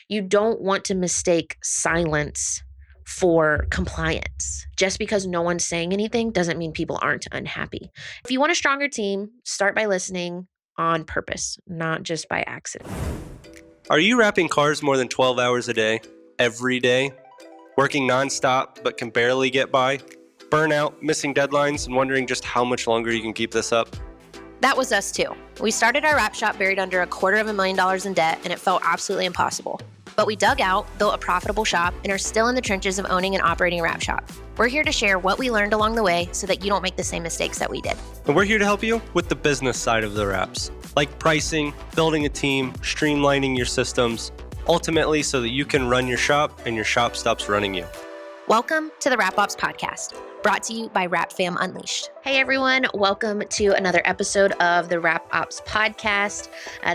You don't want to mistake silence for compliance. Just because no one's saying anything doesn't mean people aren't unhappy. If you want a stronger team, start by listening on purpose, not just by accident. Are you wrapping cars more than 12 hours a day, every day? Working nonstop but can barely get by? Burnout, missing deadlines, and wondering just how much longer you can keep this up? That was us too. We started our wrap shop buried under $250,000 in debt, and it felt absolutely impossible. But we dug out, built a profitable shop, and are still in the trenches of owning and operating a wrap shop. We're here to share what we learned along the way so that you don't make the same mistakes that we did. And we're here to help you with the business side of the wraps, like pricing, building a team, streamlining your systems, ultimately so that you can run your shop and your shop stops running you. Welcome to the Wrap Ops Podcast, brought to you by Wrap Fam Unleashed. Hey everyone, welcome to another episode of the Wrap Ops Podcast.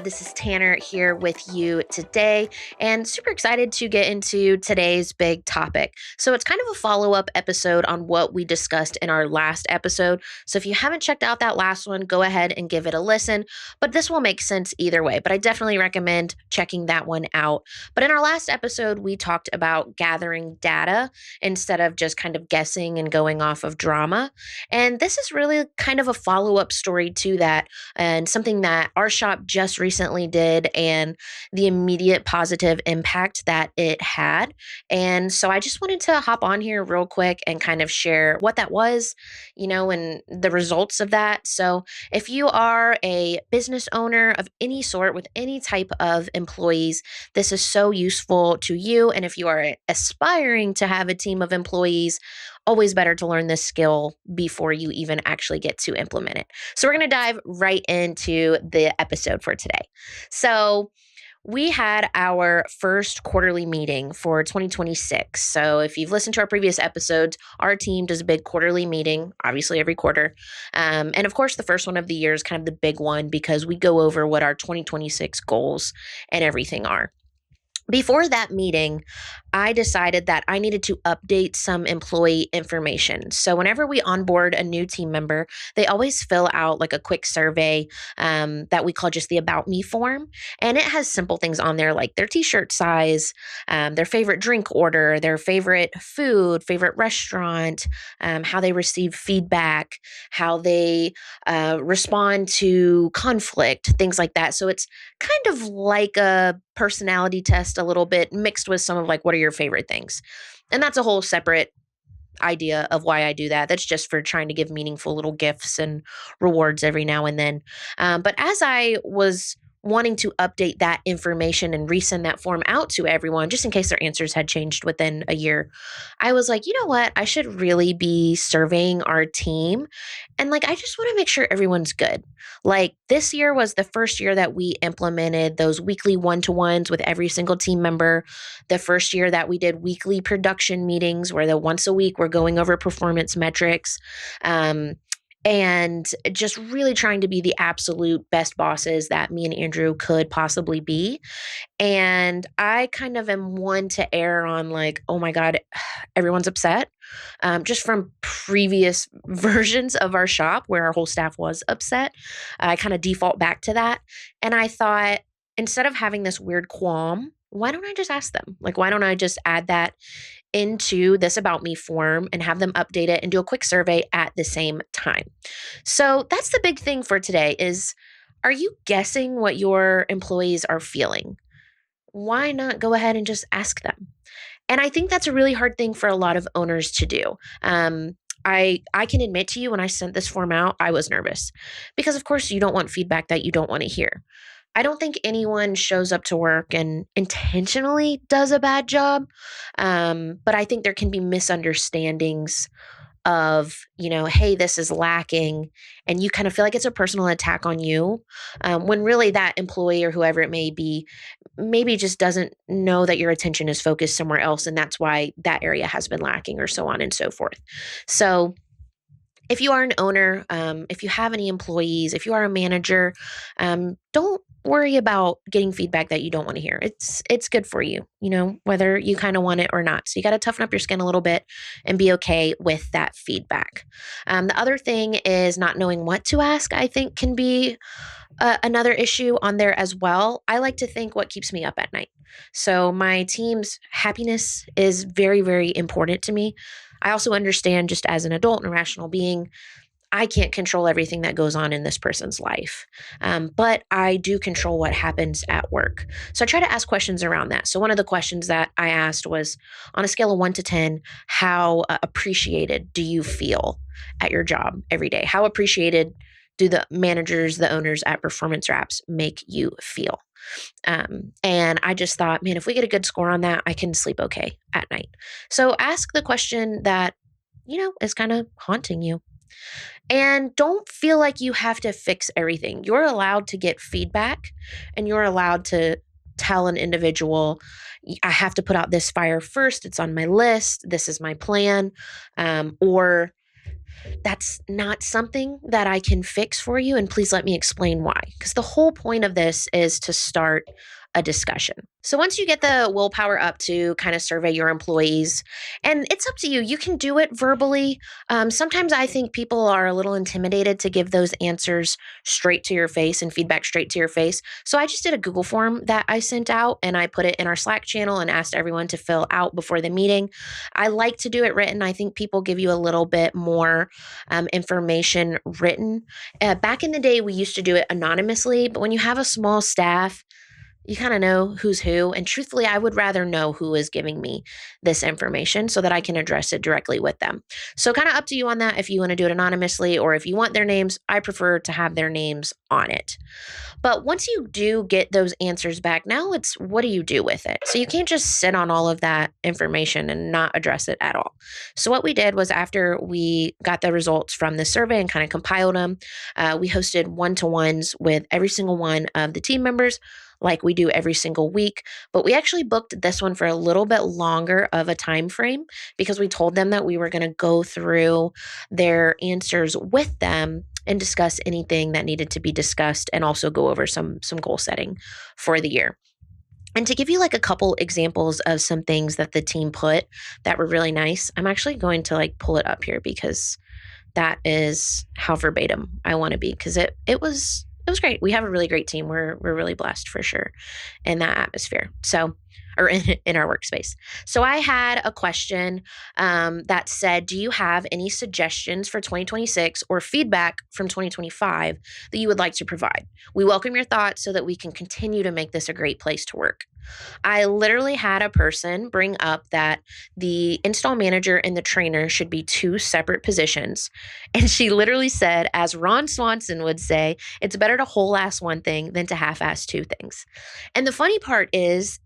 This is Tanner here with you today, and super excited to get into today's big topic. So it's kind of a follow-up episode on what we discussed in our last episode. So if you haven't checked out that last one, go ahead and give it a listen. But this will make sense either way, but I definitely recommend checking that one out. But in our last episode, we talked about gathering data instead of just kind of guessing and going off of drama. And this is really kind of a follow-up story to that, and something that our shop just recently did and the immediate positive impact that it had. And so I just wanted to hop on here real quick and kind of share what that was, and the results of that. So if you are a business owner of any sort with any type of employees, this is so useful to you. And if you are aspiring to have a team of employees, always better to learn this skill before you even actually get to implement it. So we're going to dive right into the episode for today. So we had our first quarterly meeting for 2026. So if you've listened to our previous episodes, our team does a big quarterly meeting, obviously every quarter. And of course, the first one of the year is kind of the big one because we go over what our 2026 goals and everything are. Before that meeting, I decided that I needed to update some employee information. So whenever we onboard a new team member, they always fill out like a quick survey that we call just the About Me form. And it has simple things on there like their t-shirt size, their favorite drink order, their favorite food, favorite restaurant, how they receive feedback, how they respond to conflict, things like that. So it's kind of like a personality test a little bit mixed with some of like, what are your favorite things? And that's a whole separate idea of why I do that. That's just for trying to give meaningful little gifts and rewards every now and then. But as I was wanting to update that information and resend that form out to everyone, just in case their answers had changed within a year, I was like, you know what? I should really be surveying our team. And I just want to make sure everyone's good. This year was the first year that we implemented those weekly one-to-ones with every single team member. The first year that we did weekly production meetings where once a week we're going over performance metrics. And just really trying to be the absolute best bosses that me and Andrew could possibly be. And I kind of am one to err on oh my God, everyone's upset. Just from previous versions of our shop where our whole staff was upset, I kind of default back to that. And I thought, instead of having this weird qualm, why don't I just ask them? Why don't I just add that into this About Me form and have them update it and do a quick survey at the same time? So that's the big thing for today is, are you guessing what your employees are feeling? Why not go ahead and just ask them? And I think that's a really hard thing for a lot of owners to do. I can admit to you, when I sent this form out, I was nervous because, of course, you don't want feedback that you don't want to hear. I don't think anyone shows up to work and intentionally does a bad job. But I think there can be misunderstandings of, hey, this is lacking. And you kind of feel like it's a personal attack on you, when really that employee or whoever it may be, maybe just doesn't know that your attention is focused somewhere else. And that's why that area has been lacking, or so on and so forth. So If you are an owner, if you have any employees, if you are a manager, don't worry about getting feedback that you don't want to hear. It's good for you, whether you kind of want it or not. So you got to toughen up your skin a little bit and be okay with that feedback. The other thing is not knowing what to ask. I think can be another issue on there as well. I like to think what keeps me up at night. So my team's happiness is very, very important to me. I also understand, just as an adult and a rational being, I can't control everything that goes on in this person's life, but I do control what happens at work. So I try to ask questions around that. So one of the questions that I asked was, on a scale of 1 to 10, how appreciated do you feel at your job every day? How appreciated do the managers, the owners at Performance Wraps make you feel? And I just thought, man, if we get a good score on that, I can sleep okay at night. So ask the question that, is kind of haunting you. And don't feel like you have to fix everything. You're allowed to get feedback, and you're allowed to tell an individual, I have to put out this fire first. It's on my list. This is my plan. Or that's not something that I can fix for you. And please let me explain why. Because the whole point of this is to start a discussion. So once you get the willpower up to kind of survey your employees, and it's up to you, you can do it verbally. Sometimes I think people are a little intimidated to give those answers straight to your face and feedback straight to your face. So I just did a Google form that I sent out, and I put it in our Slack channel and asked everyone to fill out before the meeting. I like to do it written. I think people give you a little bit more information written. Back in the day, we used to do it anonymously, but when you have a small staff, you kind of know who's who. And truthfully, I would rather know who is giving me this information so that I can address it directly with them. So kind of up to you on that if you want to do it anonymously, or if you want their names. I prefer to have their names on it. But once you do get those answers back, now it's, what do you do with it? So you can't just sit on all of that information and not address it at all. So what we did was, after we got the results from the survey and kind of compiled them, we hosted one-to-ones with every single one of the team members, like we do every single week. But we actually booked this one for a little bit longer of a time frame, because we told them that we were going to go through their answers with them and discuss anything that needed to be discussed, and also go over some goal setting for the year. And to give you like a couple examples of some things that the team put that were really nice, I'm actually going to pull it up here, because that is how verbatim I want to be, because it was great. We have a really great team. We're really blessed for sure in that atmosphere. So, or in our workspace. So I had a question that said, do you have any suggestions for 2026 or feedback from 2025 that you would like to provide? We welcome your thoughts so that we can continue to make this a great place to work. I literally had a person bring up that the install manager and the trainer should be two separate positions. And she literally said, as Ron Swanson would say, it's better to whole-ass one thing than to half-ass two things. And the funny part is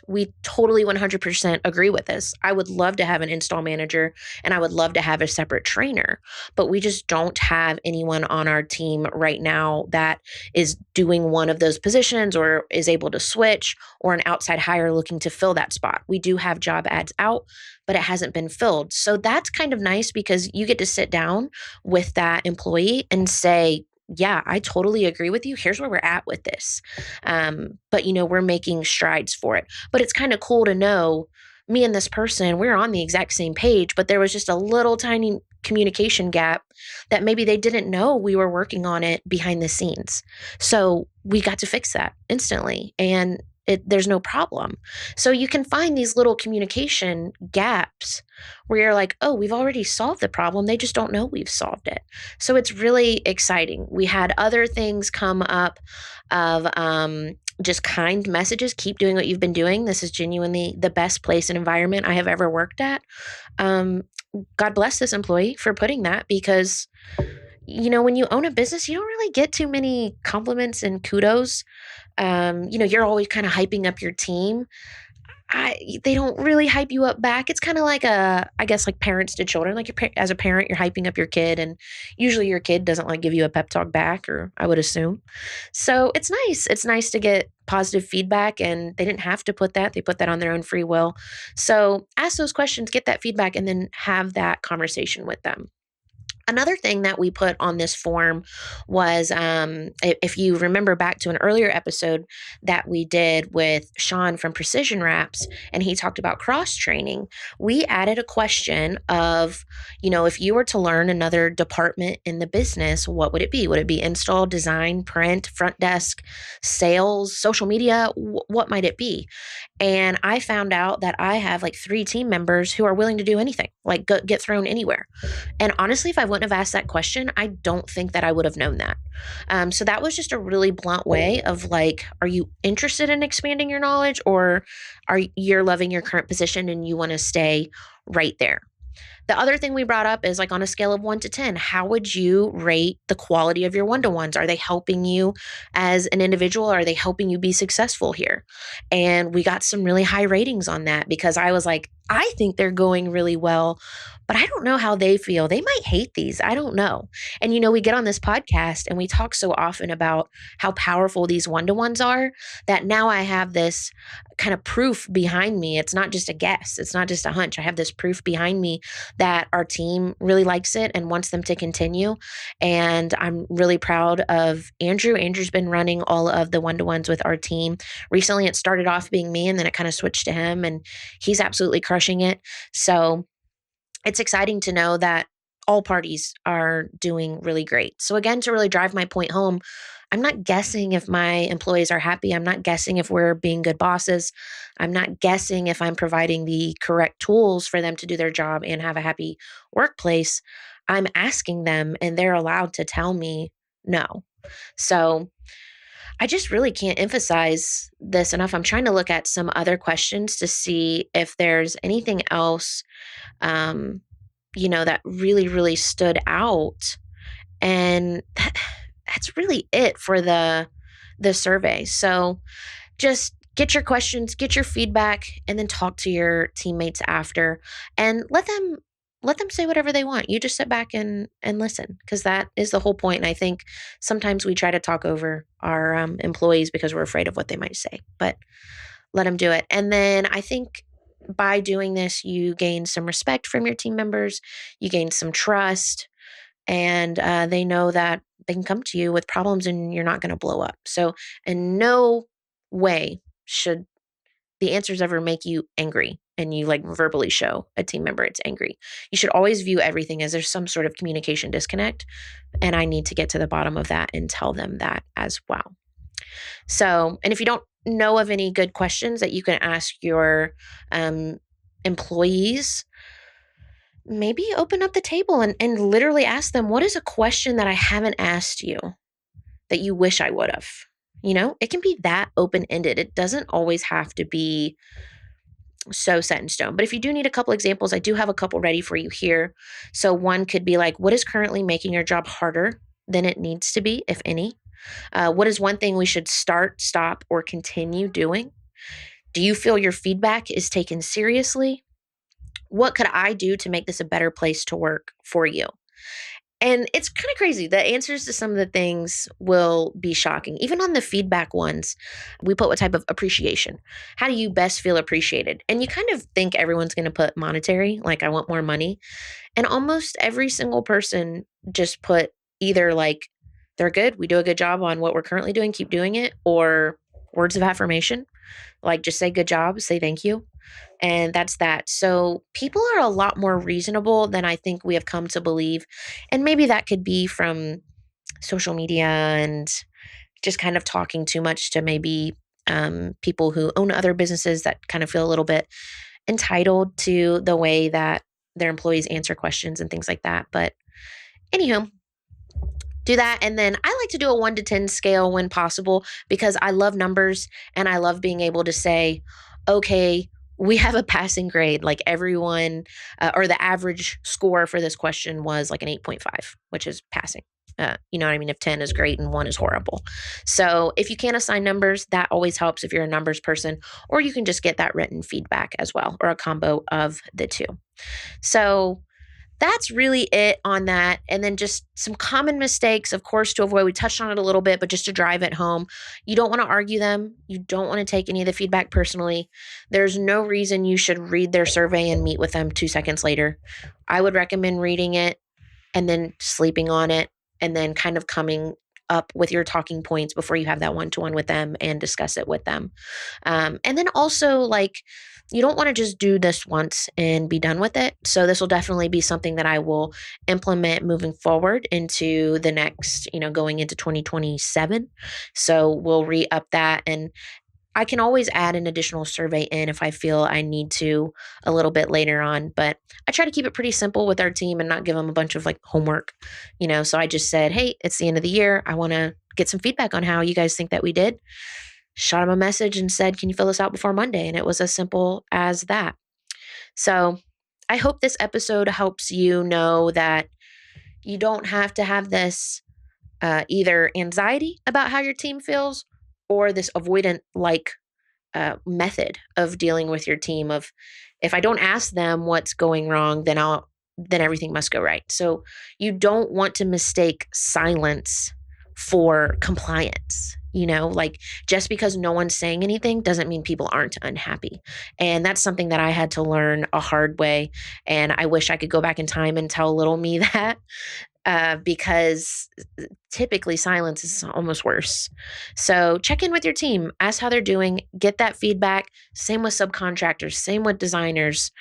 we totally 100% agree with this. I would love to have an install manager, and I would love to have a separate trainer, but we just don't have anyone on our team right now that is doing one of those positions, or is able to switch, or an outside hire looking to fill that spot. We do have job ads out, but it hasn't been filled. So that's kind of nice, because you get to sit down with that employee and say, yeah, I totally agree with you. Here's where we're at with this. But we're making strides for it. But it's kind of cool to know, me and this person, we're on the exact same page, but there was just a little tiny communication gap that maybe they didn't know we were working on it behind the scenes. So we got to fix that instantly, and there's no problem. So you can find these little communication gaps where you're like, oh, we've already solved the problem. They just don't know we've solved it. So it's really exciting. We had other things come up of just kind messages. Keep doing what you've been doing. This is genuinely the best place and environment I have ever worked at. God bless this employee for putting that, because when you own a business, you don't really get too many compliments and kudos. You're always kind of hyping up your team. They don't really hype you up back. It's kind of like I guess like parents to children. Like as a parent, you're hyping up your kid, and usually your kid doesn't give you a pep talk back, or I would assume. So it's nice. It's nice to get positive feedback, and they didn't have to put that. They put that on their own free will. So ask those questions, get that feedback, and then have that conversation with them. Another thing that we put on this form was if you remember back to an earlier episode that we did with Sean from Precision Wraps, and he talked about cross training, we added a question of, if you were to learn another department in the business, what would it be? Would it be install, design, print, front desk, sales, social media? What might it be? And I found out that I have like 3 team members who are willing to do anything, like get thrown anywhere. And honestly, if I wouldn't have asked that question, I don't think that I would have known that. So that was just a really blunt way of like, are you interested in expanding your knowledge, or are you loving your current position and you want to stay right there? The other thing we brought up is like on a scale of 1 to 10, how would you rate the quality of your one-to-ones? Are they helping you as an individual? Are they helping you be successful here? And we got some really high ratings on that because I was like, I think they're going really well, but I don't know how they feel. They might hate these. I don't know. And, we get on this podcast and we talk so often about how powerful these one-to-ones are that now I have this kind of proof behind me. It's not just a guess. It's not just a hunch. I have this proof behind me that our team really likes it and wants them to continue. And I'm really proud of Andrew. Andrew's been running all of the one-to-ones with our team. Recently, it started off being me and then it kind of switched to him, and he's absolutely crushing it. So it's exciting to know that all parties are doing really great. So again, to really drive my point home, I'm not guessing if my employees are happy. I'm not guessing if we're being good bosses. I'm not guessing if I'm providing the correct tools for them to do their job and have a happy workplace. I'm asking them and they're allowed to tell me no. So I just really can't emphasize this enough. I'm trying to look at some other questions to see if there's anything else, that really, really stood out. And that's really it for the survey. So just get your questions, get your feedback, and then talk to your teammates after and let them say whatever they want. You just sit back and listen, because that is the whole point. And I think sometimes we try to talk over our employees because we're afraid of what they might say, but let them do it. And then I think by doing this, you gain some respect from your team members, you gain some trust, and they know that they can come to you with problems and you're not going to blow up. So in no way should the answers ever make you angry and you like verbally show a team member it's angry. You should always view everything as there's some sort of communication disconnect, and I need to get to the bottom of that and tell them that as well. So, and if you don't know of any good questions that you can ask your employees, maybe open up the table and literally ask them, what is a question that I haven't asked you that you wish I would have? It can be that open-ended. It doesn't always have to be so set in stone. But if you do need a couple examples, I do have a couple ready for you here. So one could be like, what is currently making your job harder than it needs to be, if any? What is one thing we should start, stop, or continue doing? Do you feel your feedback is taken seriously? What could I do to make this a better place to work for you? And it's kind of crazy. The answers to some of the things will be shocking. Even on the feedback ones, we put what type of appreciation. How do you best feel appreciated? And you kind of think everyone's going to put monetary, like I want more money. And almost every single person just put either like they're good, we do a good job on what we're currently doing, keep doing it, or words of affirmation, like just say good job, say thank you. And that's that. So people are a lot more reasonable than I think we have come to believe. And maybe that could be from social media and just kind of talking too much to maybe people who own other businesses that kind of feel a little bit entitled to the way that their employees answer questions and things like that. But anywho, do that. And then I like to do a 1 to 10 scale when possible because I love numbers and I love being able to say, okay, we have a passing grade. Like everyone, or the average score for this question was like an 8.5, which is passing. You know what I mean? If 10 is great and 1 is horrible. So if you can't assign numbers, that always helps if you're a numbers person, or you can just get that written feedback as well, or a combo of the two. So that's really it on that. And then just some common mistakes, of course, to avoid. We touched on it a little bit, but just to drive it home, you don't want to argue them. You don't want to take any of the feedback personally. There's no reason you should read their survey and meet with them 2 seconds later. I would recommend reading it and then sleeping on it, and then kind of coming up with your talking points before you have that one-to-one with them and discuss it with them. And then also, like, you don't want to just do this once and be done with it. So this will definitely be something that I will implement moving forward into the next, going into 2027. So we'll re-up that, and I can always add an additional survey in if I feel I need to a little bit later on, but I try to keep it pretty simple with our team and not give them a bunch of like homework, So I just said, "Hey, it's the end of the year. I want to get some feedback on how you guys think that we did." Shot them a message and said, "Can you fill this out before Monday?" And it was as simple as that. So I hope this episode helps you know that you don't have to have this either anxiety about how your team feels or this avoidant like method of dealing with your team of, if I don't ask them what's going wrong, then everything must go right. So you don't want to mistake silence for compliance. Like, just because no one's saying anything doesn't mean people aren't unhappy. And that's something that I had to learn a hard way. And I wish I could go back in time and tell little me that, because typically silence is almost worse. So check in with your team, ask how they're doing, get that feedback. Same with subcontractors, same with designers.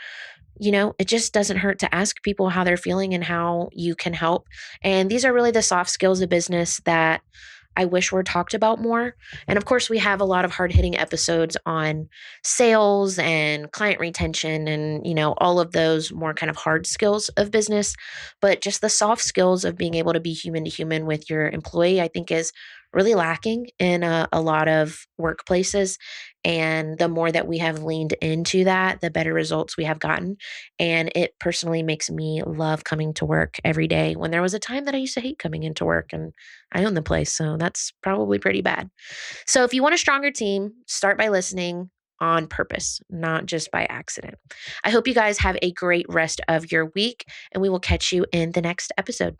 It just doesn't hurt to ask people how they're feeling and how you can help. And these are really the soft skills of business that I wish were talked about more. And of course, we have a lot of hard hitting episodes on sales and client retention and, all of those more kind of hard skills of business. But just the soft skills of being able to be human to human with your employee, I think is really lacking in a lot of workplaces. And the more that we have leaned into that, the better results we have gotten. And it personally makes me love coming to work every day, when there was a time that I used to hate coming into work, and I own the place. So that's probably pretty bad. So if you want a stronger team, start by listening on purpose, not just by accident. I hope you guys have a great rest of your week, and we will catch you in the next episode.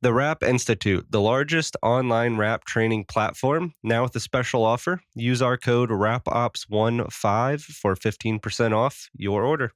The Rap Institute, the largest online rap training platform, now with a special offer. Use our code RAPOPS15 for 15% off your order.